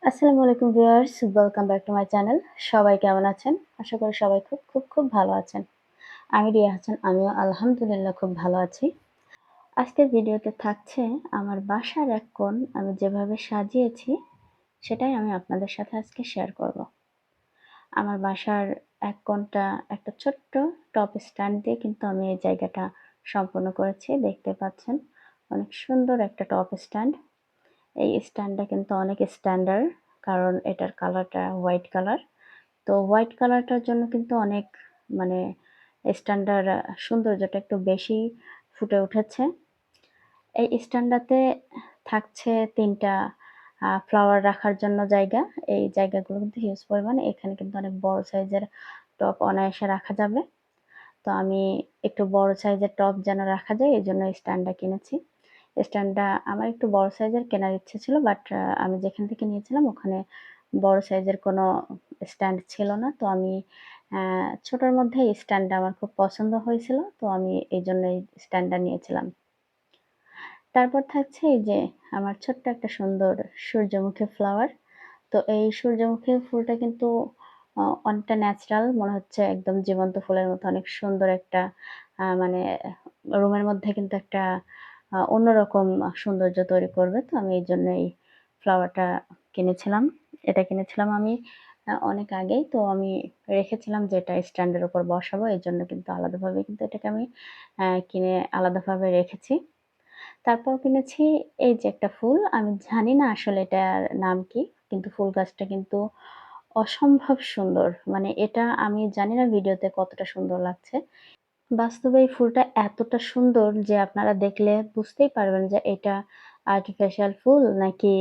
আসসালামু আলাইকুম viewers, welcome back to my channel. সবাই কেমন আছেন? আশা করি সবাই খুব ভালো আছেন। আমি রিয়া হাসান, আমিও আলহামদুলিল্লাহ খুব ভালো আছি। আজকের ভিডিওতে থাকছে আমার বাসার এক কোণ আমি যেভাবে সাজিয়েছি, সেটাই আমি আপনাদের সাথে আজকে শেয়ার করব। আমার বাসার এক কোণটা একটা ছোট্ট টপ স্ট্যান্ড দিয়ে কিন্তু আমি এই জায়গাটা সম্পূর্ণ করেছি। দেখতে পাচ্ছেন অনেক সুন্দর একটা টপ স্ট্যান্ড। এই স্ট্যান্ডটা কিন্তু অনেক স্ট্যান্ডার্ড, কারণ এটার কালারটা হোয়াইট কালার। তো হোয়াইট কালারটার জন্য কিন্তু অনেক মানে স্ট্যান্ডার্ড সৌন্দর্যটা একটু বেশি ফুটে উঠেছে। এই স্ট্যান্ডটাতে থাকছে ৩ টা ফ্লাওয়ার রাখার জন্য জায়গা। এই জায়গাগুলো কিন্তু হিউজ পরিমাণ। এখানে কিন্তু অনেক বড় সাইজের টব অনায়াসে রাখা যাবে। তো আমি একটু বড় সাইজের টব যেন রাখা যায় এজন্য এই স্ট্যান্ডটা কিনেছি। স্ট্যান্ডটা আমার একটু বড় সাইজের কেনার ইচ্ছে ছিল, বাট আমি যেখান থেকে নিয়েছিলাম ওখানে বড় সাইজের কোনো স্ট্যান্ড ছিল না। তো আমি ছোটোর মধ্যে এই স্ট্যান্ডটা আমার খুব পছন্দ হয়েছিল। তো আমি এইজন্য এই স্ট্যান্ডটা নিয়েছিলাম। তারপর থাকছে এই যে আমার ছোট্ট একটা সুন্দর সূর্যমুখী ফ্লাওয়ার। তো এই সূর্যমুখী ফুলটা কিন্তু অনেকটা ন্যাচারাল মনে হচ্ছে, একদম জীবন্ত ফুলের মতো অনেক সুন্দর একটা মানে রুমের মধ্যে কিন্তু একটা অন্যরকম সৌন্দর্য তৈরি করবে। তো আমি এইজন্য এই ফ্লাওয়ারটা কিনেছিলাম। এটা কিনেছিলাম আমি অনেক আগেই। তো আমি রেখেছিলাম যে এটা স্ট্যান্ডের উপর বসাবো। এজন্য কিন্তু আলাদাভাবে কিন্তু এটাকে আমি কিনে আলাদাভাবে রেখেছি। তারপর কিনেছি এই যে একটা ফুল। আমি জানি না আসলে এটার নাম কি? কিন্তু ফুল গাছটা কিন্তু অসম্ভব সুন্দর। মানে এটা আমি জানি না ভিডিওতে কতটা সুন্দর লাগছে। বাস্তবে এই ফুলটা এতটা সুন্দর যে আপনারা দেখলে বুঝতেই পারবেন যে এটা আর্টিফিশিয়াল ফুল নাকি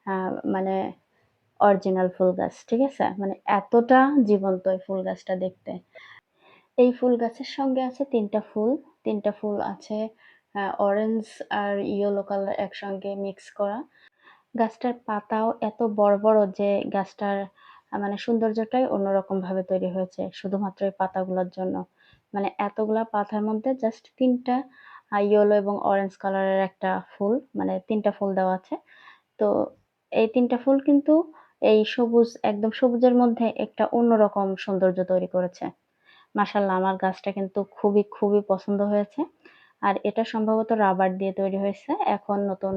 আ মানে অরিজিনাল ফুল গাছ। ঠিক আছে? মানে এতটা জীবন্ত এই ফুল গাছটা দেখতে। এই ফুল গাছের সঙ্গে আছে ৩ টা ফুল। ৩ টা ফুল আছে অরেঞ্জ আর ইয়েলো কালার একসঙ্গে মিক্স করা। গাছটার পাতাও এত বড় যে গাছটার মানে সৌন্দর্যটাই অন্যরকমভাবে তৈরি হয়েছে শুধুমাত্র এই পাতাগুলোর জন্য। মানে এতগুলা পাতার মধ্যে জাস্ট ৩ টা ইয়েলো এবং অরেঞ্জ কালারের একটা ফুল, মানে ৩ টা ফুল দেওয়া আছে। তো এই ৩ টা ফুল কিন্তু এই সবুজ, একদম সবুজের মধ্যে একটা অন্যরকম সৌন্দর্য তৈরি করেছে। মাশাআল্লাহ, আমার গাছটা কিন্তু খুবই পছন্দ হয়েছে। আর এটা সম্ভবত রাবার দিয়ে তৈরি হয়েছে। এখন নতুন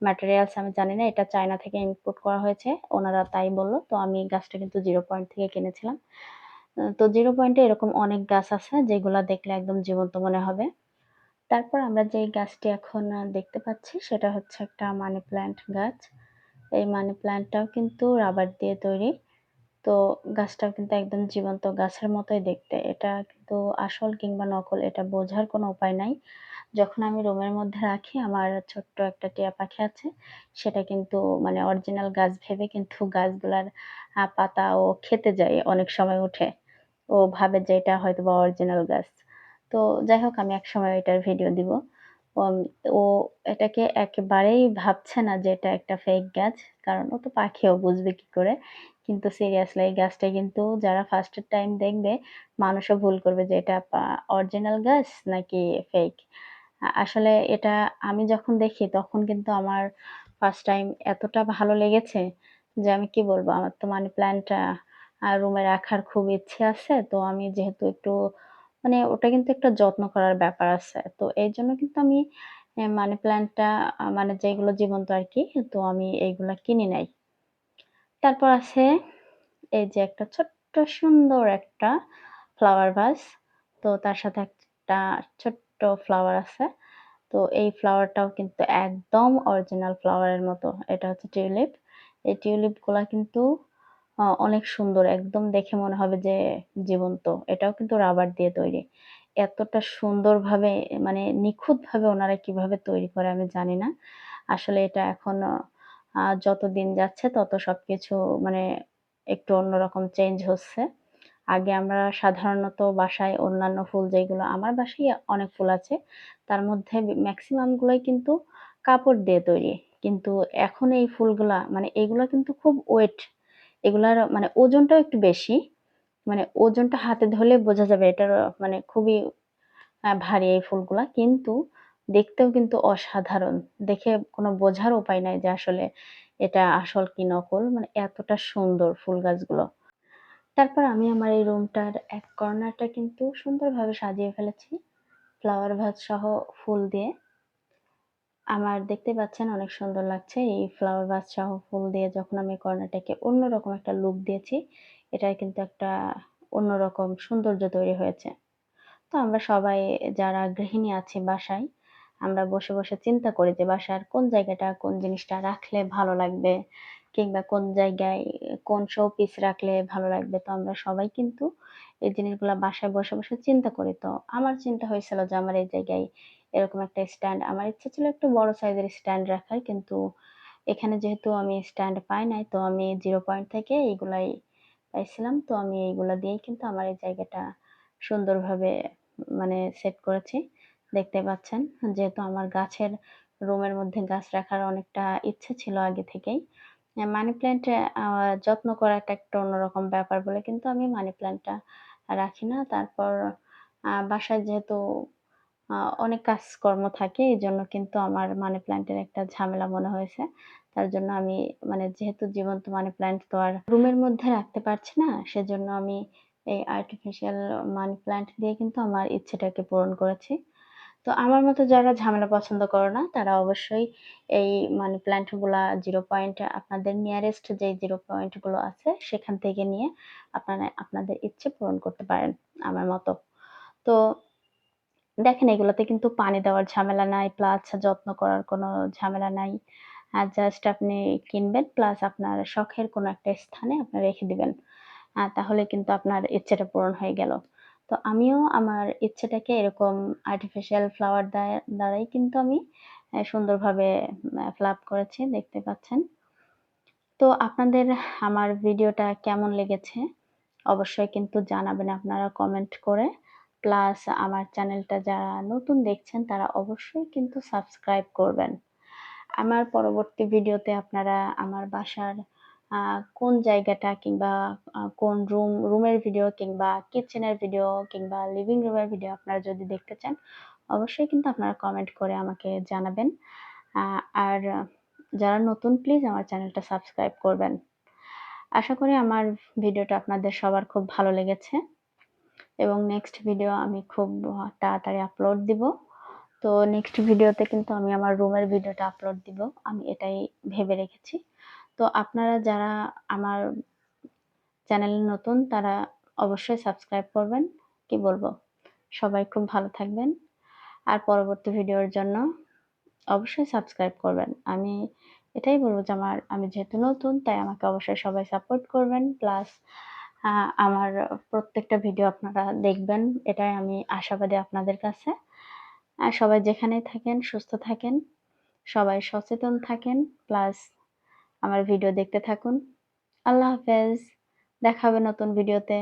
ম্যাটেরিয়ালস আমি জানি না। এটা চায়না থেকে ইম্পোর্ট করা হয়েছে। ওনারা তাই বলল। তো আমি গাছটা কিন্তু জিরো পয়েন্ট থেকে কিনেছিলাম। তো জিরো পয়েন্টে এরকম অনেক গাছ আছে যেগুলা দেখলে একদম জীবন্ত মনে হবে। তারপর আমরা যেই গাছটি এখন দেখতে পাচ্ছি সেটা হচ্ছে একটা মানি প্ল্যান্ট গাছ। এই মানি প্ল্যান্টটাও কিন্তু রাবার দিয়ে তৈরি। তো গাছটাও কিন্তু একদম জীবন্ত গাছের মতোই দেখতে। এটা কিন্তু আসল কিংবা নকল এটা বোঝার কোনো উপায় নাই। যখন আমি রুমের মধ্যে রাখি, আমার ছোট্ট একটা টিয়া পাখি আছে। সেটা কিন্তু মানে অরিজিনাল গাছ ভেবে কিন্তু গাছগুলার পাতা ও খেতে যায় অনেক সময় উঠে। ও ভাবে যে এটা হয়তোবা অরিজিনাল গাছ। তো যাই হোক, আমি একসময় এটার ভিডিও দিব। ওম ও এটাকে একেবারেই ভাবছে না যে এটা একটা ফেক গাছ। কারণ ও তো পাখি, ও বুঝবে কি করে? কিন্তু সিরিয়াসলি এই গাছটা কিন্তু যারা ফার্স্ট টাইম দেখবে, মানুষও ভুল করবে যে এটা অরিজিনাল গাছ নাকি ফেক। আসলে এটা আমি যখন দেখি তখন কিন্তু আমার ফার্স্ট টাইম এতটা ভালো লেগেছে যে আমি কি বলবো? আমার তো মানি প্ল্যান্ট রুমে রাখার খুব ইচ্ছে আছে। তো আমি যেহেতু একটু মানে ওটা কিন্তু একটা যত্ন করার ব্যাপার আছে। তো এইজন্য কিন্তু আমি মানি প্ল্যান্টটা মানে যেগুলো জীবন্ত আরকি, তো আমি এইগুলা কিনি নাই। তারপর আছে এই যে একটা ছোট্ট সুন্দর একটা ফ্লাওয়ার ভাস। তো তার সাথে একটা ছোট্ট ফ্লাওয়ার আছে। তো এই ফ্লাওয়ারটাও কিন্তু একদম অরিজিনাল ফ্লাওয়ারের মতো। এটা হচ্ছে টিউলিপ। এই টিউলিপ গুলা কিন্তু অনেক সুন্দর। একদম দেখে মনে হবে যে জীবন্ত। এটাও কিন্তু রাবার দিয়ে তৈরি। এতটা সুন্দরভাবে মানে নিখুঁতভাবে ওনারা কিভাবে তৈরি করে আমি জানি না। আসলে এটা এখন যত দিন যাচ্ছে তত সবকিছু মানে একটু অন্যরকম চেঞ্জ হচ্ছে। আগে আমরা সাধারণত বাসায় অন্যান্য ফুল যেগুলো, আমার বাসায় অনেক ফুল আছে। তার মধ্যে মেক্সিমাম গুলাই কিন্তু কাপড় দিয়ে তৈরি। কিন্তু এখন এই ফুলগুলা মানে এগুলা কিন্তু খুব ওয়েট। এগুলার মানে ওজনটাও একটু বেশি। মানে ওজনটা হাতে ধরলে বোঝা যাবে এটার মানে খুবই ভারী এই ফুলগুলা। কিন্তু দেখতেও কিন্তু অসাধারণ। দেখে কোনো বোঝার উপায় নাই যে আসলে এটা আসল কি নকল। মানে এতটা সুন্দর ফুল গাছগুলো। তারপর আমি আমার এই রুমটার এক কর্নারটা কিন্তু সুন্দরভাবে সাজিয়ে ফেলেছি ফ্লাওয়ার ভাস সহ ফুল দিয়ে। আমার দেখতে পাচ্ছেন অনেক সুন্দর লাগছে এই ফ্লাওয়ার ভাস সহ ফুল দিয়ে যখন আমি কর্নারটাকে অন্যরকম একটা লুক দিয়েছি, এটার কিন্তু একটা অন্যরকম সৌন্দর্য তৈরি হয়েছে। তো আমরা সবাই যারা গৃহিণী আছি বাসায়, আমরা বসে, বসে চিন্তা করি যে বাসার কোন জায়গাটা, কোন জিনিসটা রাখলে ভালো লাগবে কিংবা কোন জায়গায় কোন শো পিস রাখলে ভালো লাগবে। তো আমরা সবাই কিন্তু এই জিনিসগুলা বাসায় বসে, বসে চিন্তা করি। তো আমার চিন্তা হয়েছিল যে আমার এই জায়গায় এরকম একটা স্ট্যান্ড আমার ইচ্ছা ছিল একটু বড় সাইজের স্ট্যান্ড রাখার। কিন্তু এখানে যেহেতু আমি স্ট্যান্ড পাই নাই, তো আমি 0 পয়েন্ট থেকে এইগুলাই পাইছিলাম। তো আমি এইগুলা দিয়েই কিন্তু আমার এই জায়গাটা সুন্দরভাবে মানে সেট করেছি। দেখতে পাচ্ছেন যেহেতু আমার গাছের রুমের মধ্যে গাছ রাখার অনেকটা ইচ্ছে ছিল আগে থেকেই। মানি প্ল্যান্ট যত্ন করাটা একটা অন্যরকম ব্যাপার বলে কিন্তু আমি মানি প্ল্যান্টটা রাখি না। তারপর বাসায় যেহেতু আ অনেক কাজকর্ম থাকে এজন্য কিন্তু আমার মানি প্ল্যান্টের একটা ঝামেলা মনে হয়েছে। তার জন্য আমি মানে যেহেতু জীবন্ত মানি প্ল্যান্ট তো আর রুমের মধ্যে রাখতে পারছি না, সেজন্য আমি এই আর্টিফিশিয়াল মানি প্ল্যান্ট দিয়ে কিন্তু আমার ইচ্ছেটাকে পূরণ করেছি। তো আমার মতো যারা ঝামেলা পছন্দ করো না, তারা অবশ্যই এই মানি প্ল্যান্ট গুলা 0 পয়েন্ট আপনাদের নিয়ারেস্ট যেই 0 পয়েন্ট গুলো আছে সেখান থেকে নিয়ে আপনারা আপনাদের ইচ্ছে পূরণ করতে পারেন আমার মতো। তো দেখেন এগুলোতে কিন্তু পানি দেওয়ার ঝামেলা নাই, প্লাস যত্ন করার কোনো ঝামেলা নাই। জাস্ট আপনি কিনবেন প্লাস আপনার শখের কোনো একটা স্থানে আপনি রেখে দিবেন। তাহলে কিন্তু আপনার ইচ্ছেটা পূরণ হয়ে গেল। তো আমিও আমার ইচ্ছেটাকে এরকম আর্টিফিশিয়াল ফ্লাওয়ার দ্বারাই কিন্তু আমি সুন্দরভাবে ফ্লাপ করেছি দেখতে পাচ্ছেন। তো আপনাদের আমার ভিডিওটা কেমন লেগেছে? অবশ্যই কিন্তু জানাবেন আপনারা কমেন্ট করে। প্লাস আমার চ্যানেলটা যারা নতুন দেখছেন তারা অবশ্যই কিন্তু সাবস্ক্রাইব করবেন। আমার পরবর্তী ভিডিওতে আপনারা আমার বাসার আ কোন জায়গাটা কিংবা কোন রুমের ভিডিও কিংবা কিচেনের ভিডিও কিংবা লিভিং রুমের ভিডিও আপনারা যদি দেখতে চান, অবশ্যই কিন্তু আপনারা কমেন্ট করে আমাকে জানাবেন। আ আর যারা নতুন প্লিজ আমার চ্যানেলটা সাবস্ক্রাইব করবেন। আশা করি আমার ভিডিওটা আপনাদের সবার খুব ভালো লেগেছে এবং নেক্সট ভিডিও আমি খুব তাড়াতাড়ি আপলোড দিব। তো নেক্সট ভিডিওতে কিন্তু আমি আমার রুমের ভিডিওটা আপলোড দিব। আমি এটাই ভেবে রেখেছি। তো আপনারা যারা আমার চ্যানেলে নতুন তারা অবশ্যই সাবস্ক্রাইব করবেন। কি বলবো? সবাই খুব ভালো থাকবেন। আর পরবর্তী ভিডিওর জন্য অবশ্যই সাবস্ক্রাইব করবেন। আমি এটাই বলব যে আমি যেহেতু নতুন তাই আমাকে অবশ্যই সবাই সাপোর্ট করবেন। প্লাস আ আমার প্রত্যেকটা ভিডিও আপনারা দেখবেন। এটাই আমি আশাবাদী আপনাদের কাছে। আর সবাই যেখানেই থাকেন সুস্থ থাকেন, সবাই সচেতন থাকেন। প্লাস আমার ভিডিও দেখতে থাকুন। আল্লাহ হাফেজ। দেখা হবে নতুন ভিডিওতে।